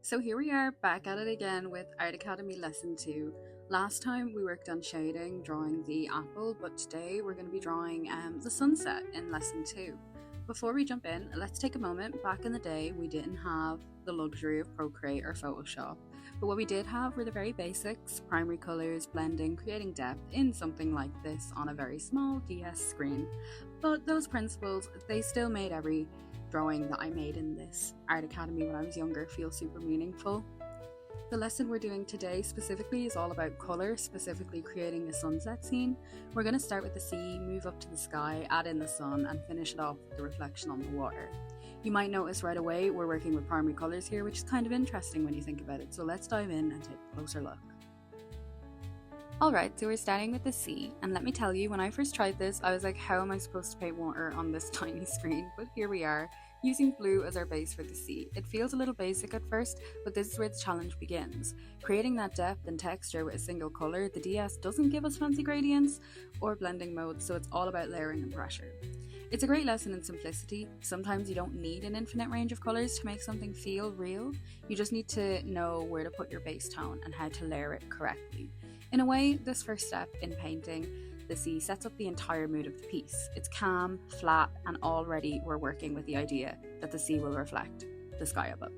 So here we are back at it again with Art Academy Lesson 2. Last time we worked on shading, drawing the apple, but today we're going to be drawing the sunset in Lesson 2. Before we jump in, let's take a moment. Back in the day, we didn't have the luxury of Procreate or Photoshop, but what we did have were the very basics: primary colours, blending, creating depth in something like this on a very small DS screen. But those principles, they still made every drawing that I made in this Art Academy when I was younger feel super meaningful. The lesson we're doing today specifically is all about colour, specifically creating a sunset scene. We're going to start with the sea, move up to the sky, add in the sun, and finish it off with the reflection on the water. You might notice right away we're working with primary colours here, which is kind of interesting when you think about it, so let's dive in and take a closer look. Alright, so we're starting with the sea, and let me tell you, when I first tried this, I was like, how am I supposed to paint water on this tiny screen? But here we are, using blue as our base for the sea. It feels a little basic at first, but this is where the challenge begins. Creating that depth and texture with a single colour, the DS doesn't give us fancy gradients or blending modes, so it's all about layering and pressure. It's a great lesson in simplicity. Sometimes you don't need an infinite range of colours to make something feel real. You just need to know where to put your base tone and how to layer it correctly. In a way, this first step in painting the sea sets up the entire mood of the piece. It's calm, flat, and already we're working with the idea that the sea will reflect the sky above.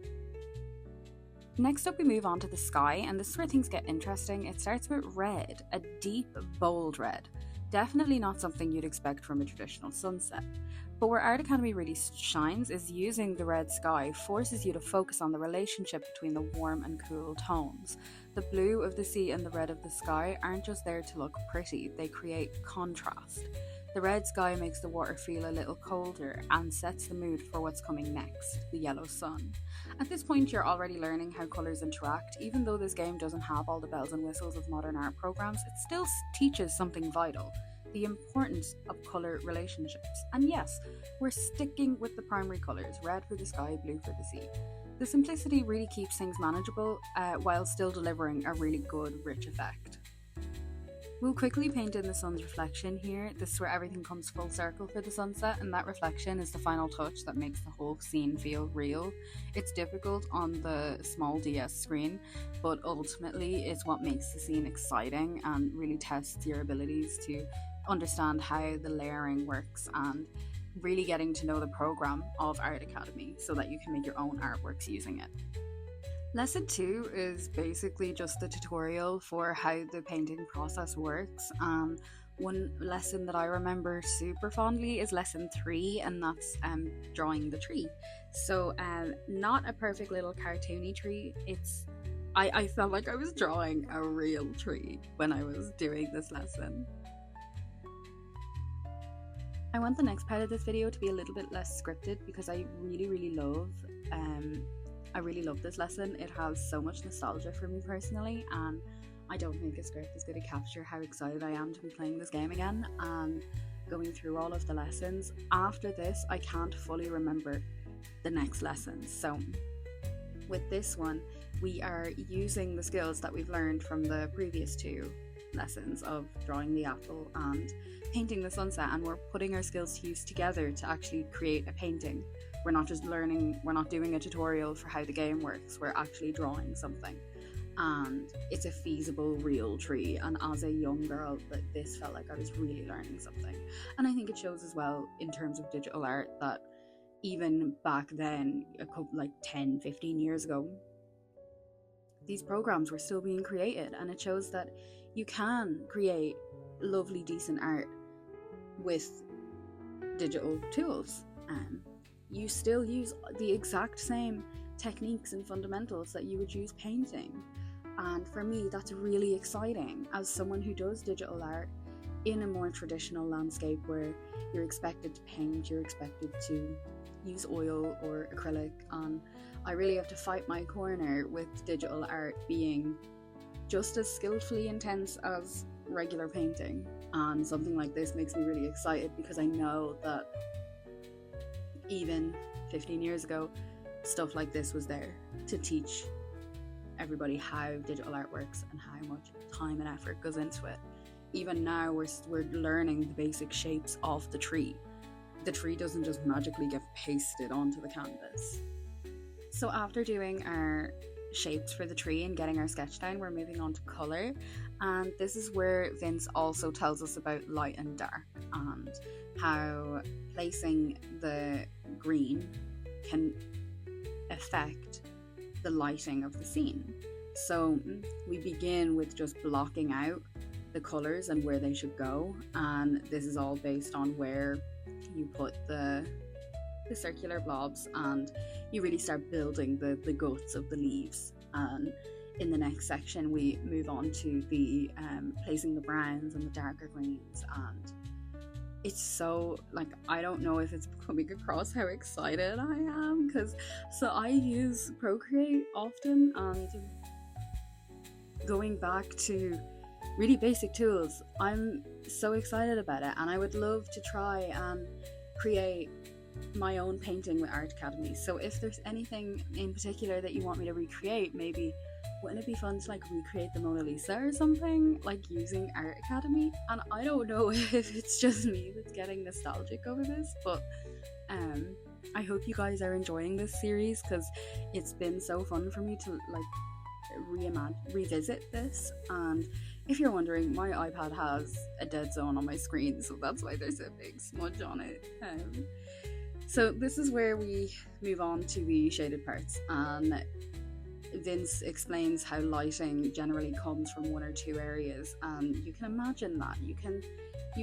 Next up, we move on to the sky, and this is where things get interesting. It starts with red, a deep, bold red. Definitely not something you'd expect from a traditional sunset. But where Art Academy really shines is using the red sky forces you to focus on the relationship between the warm and cool tones. The blue of the sea and the red of the sky aren't just there to look pretty, they create contrast. The red sky makes the water feel a little colder and sets the mood for what's coming next, the yellow sun. At this point, you're already learning how colours interact. Even though this game doesn't have all the bells and whistles of modern art programs, it still teaches something vital: the importance of colour relationships. And yes, we're sticking with the primary colours, red for the sky, blue for the sea. The simplicity really keeps things manageable while still delivering a really good, rich effect. We'll quickly paint in the sun's reflection here. This is where everything comes full circle for the sunset, and that reflection is the final touch that makes the whole scene feel real. It's difficult on the small DS screen, but ultimately it's what makes the scene exciting and really tests your abilities to understand how the layering works and really getting to know the program of Art Academy so that you can make your own artworks using it. Lesson 2 is basically just the tutorial for how the painting process works. One lesson that I remember super fondly is lesson 3, and that's drawing the tree. So not a perfect little cartoony tree. I felt like I was drawing a real tree when I was doing this lesson. I want the next part of this video to be a little bit less scripted because I really love this lesson. It has so much nostalgia for me personally, and I don't think a script is going to capture how excited I am to be playing this game again and going through all of the lessons. After this, I can't fully remember the next lessons. So with this one, we are using the skills that we've learned from the previous 2 lessons of drawing the apple and painting the sunset, and we're putting our skills to use together to actually create a painting. We're not just learning, we're not doing a tutorial for how the game works, we're actually drawing something. And it's a feasible, real tree, and as a young girl, this felt like I was really learning something. And I think it shows as well in terms of digital art that even back then, 10-15 years ago, these programs were still being created, and it shows that you can create lovely, decent art with digital tools. You still use the exact same techniques and fundamentals that you would use painting. And for me, that's really exciting as someone who does digital art in a more traditional landscape where you're expected to paint, you're expected to use oil or acrylic, and I really have to fight my corner with digital art being just as skillfully intense as regular painting. And something like this makes me really excited because I know that even 15 years ago, stuff like this was there to teach everybody how digital art works and how much time and effort goes into it. Even now, we're learning the basic shapes of the tree. The tree doesn't just magically get pasted onto the canvas. So after doing our shapes for the tree and getting our sketch down, we're moving on to colour. And this is where Vince also tells us about light and dark, and how placing the green can affect the lighting of the scene. So we begin with just blocking out the colours and where they should go, and this is all based on where you put the circular blobs, and you really start building the guts of the leaves. And in the next section we move on to the placing the browns and the darker greens, and it's so, like, I don't know if it's coming across how excited I am, because so I use Procreate often, and going back to really basic tools, I'm so excited about it, and I would love to try and create my own painting with Art Academy. So if there's anything in particular that you want me to recreate, maybe wouldn't it be fun to like recreate the Mona Lisa or something, like using Art Academy? And I don't know if it's just me that's getting nostalgic over this, but I hope you guys are enjoying this series, because it's been so fun for me to like revisit this. And if you're wondering, my iPad has a dead zone on my screen, so that's why there's a big smudge on it. So this is where we move on to the shaded parts, and Vince explains how lighting generally comes from one or two areas, and you can imagine that. You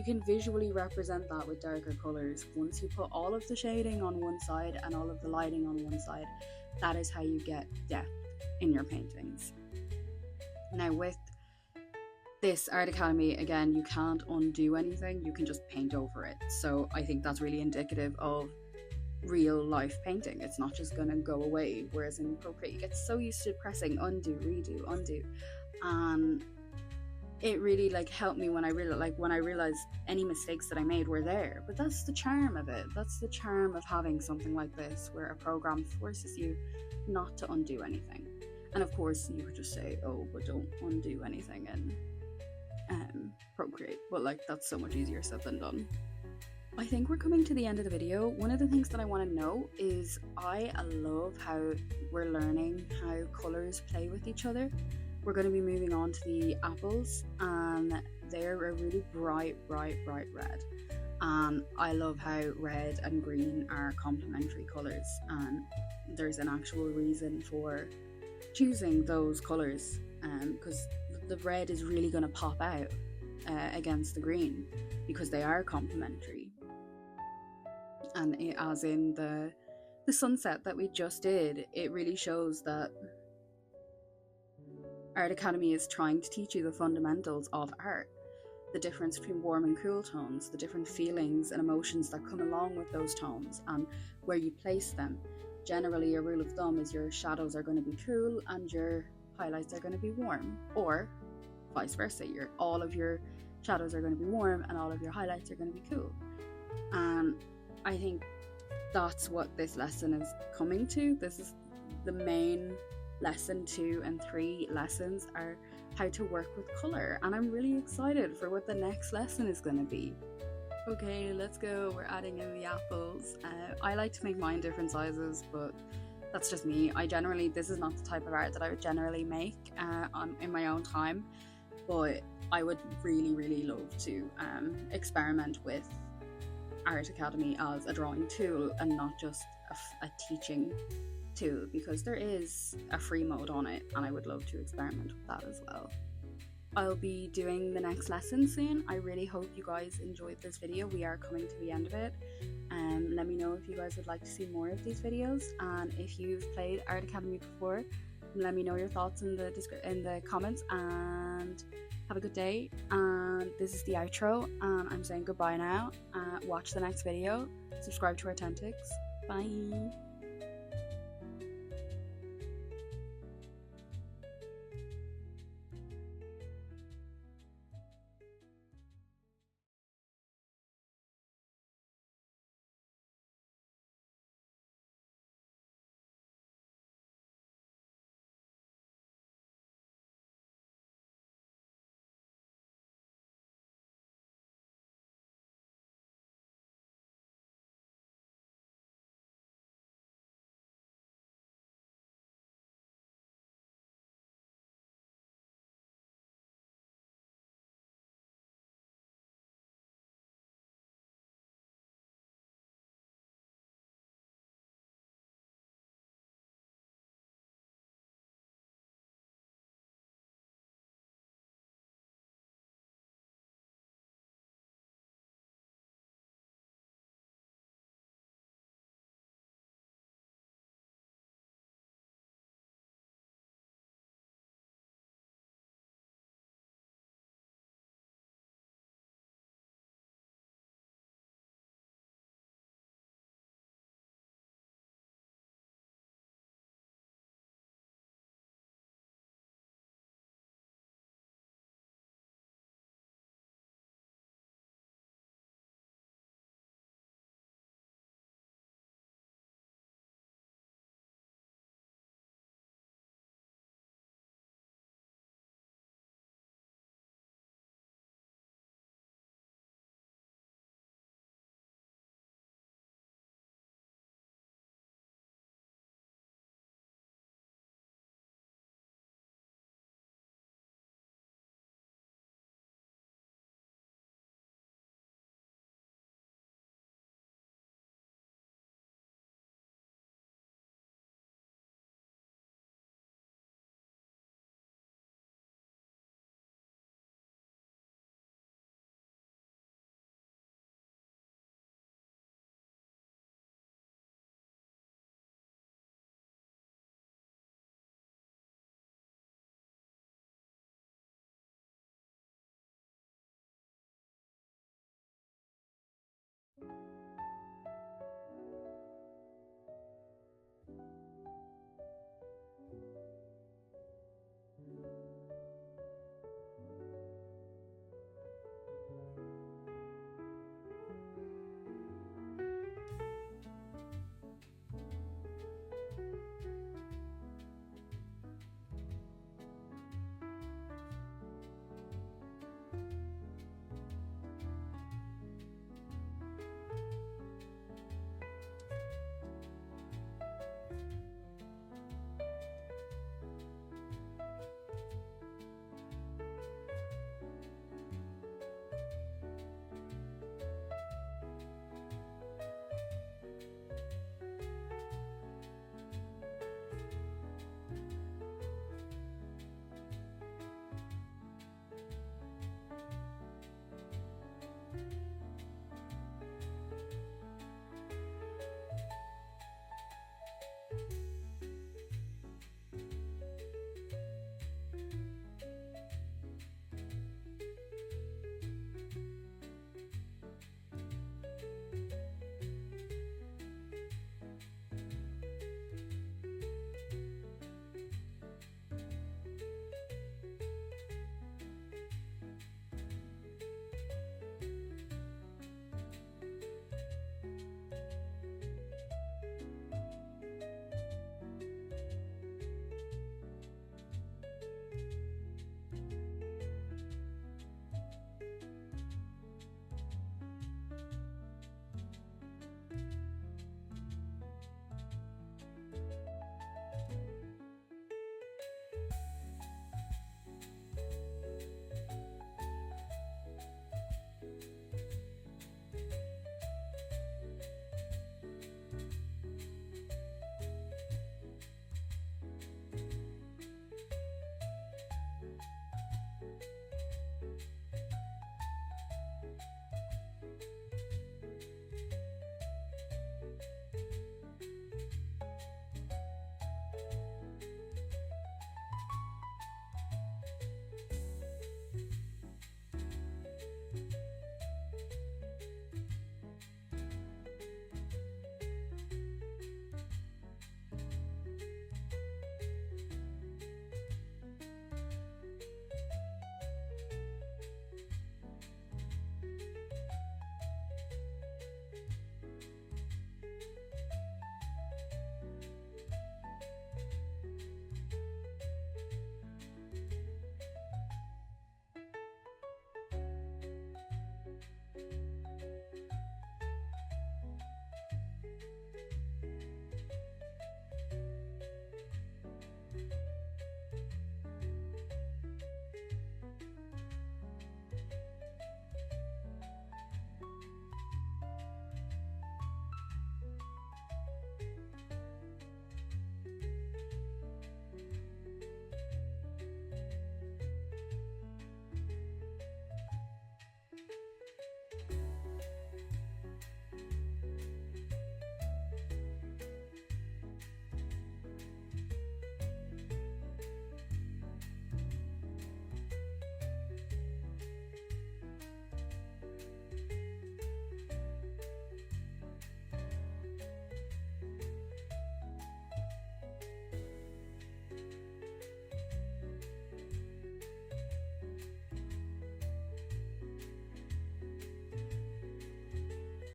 can visually represent that with darker colours. Once you put all of the shading on one side and all of the lighting on one side, that is how you get depth in your paintings. Now with this Art Academy, again, you can't undo anything, you can just paint over it. So I think that's really indicative of real life painting. It's not just gonna go away, whereas in Procreate you get so used to pressing undo, redo, undo, and it really like helped me when I realized any mistakes that I made were there. But that's the charm of it. That's the charm of having something like this, where a program forces you not to undo anything. And of course you could just say, oh, but don't undo anything in Procreate, but like that's so much easier said than done. I think we're coming to the end of the video. One of the things that I want to know is I love how we're learning how colours play with each other. We're going to be moving on to the apples, and they're a really bright red. I love how red and green are complementary colours, and there's an actual reason for choosing those colours, because the red is really going to pop out against the green because they are complementary. And as in the sunset that we just did, it really shows that Art Academy is trying to teach you the fundamentals of art, the difference between warm and cool tones, the different feelings and emotions that come along with those tones, and where you place them. Generally, a rule of thumb is your shadows are going to be cool and your highlights are going to be warm, or vice versa. All of your shadows are going to be warm and all of your highlights are going to be cool. And I think that's what this lesson is coming to. This is the main lesson. 2 and 3 lessons are how to work with color, and I'm really excited for what the next lesson is going to be. Okay, let's go. We're adding in the apples. I like to make mine different sizes, but that's just me. This is not the type of art that I would generally make in my own time, but I would really love to experiment with Art Academy as a drawing tool and not just a teaching tool, because there is a free mode on it, and I would love to experiment with that as well. I'll be doing the next lesson soon. I really hope you guys enjoyed this video. We are coming to the end of it. Let me know if you guys would like to see more of these videos, and if you've played Art Academy before, let me know your thoughts in the comments, and have a good day. And this is the outro, and I'm saying goodbye now. Watch the next video, subscribe to our Authentics. Bye.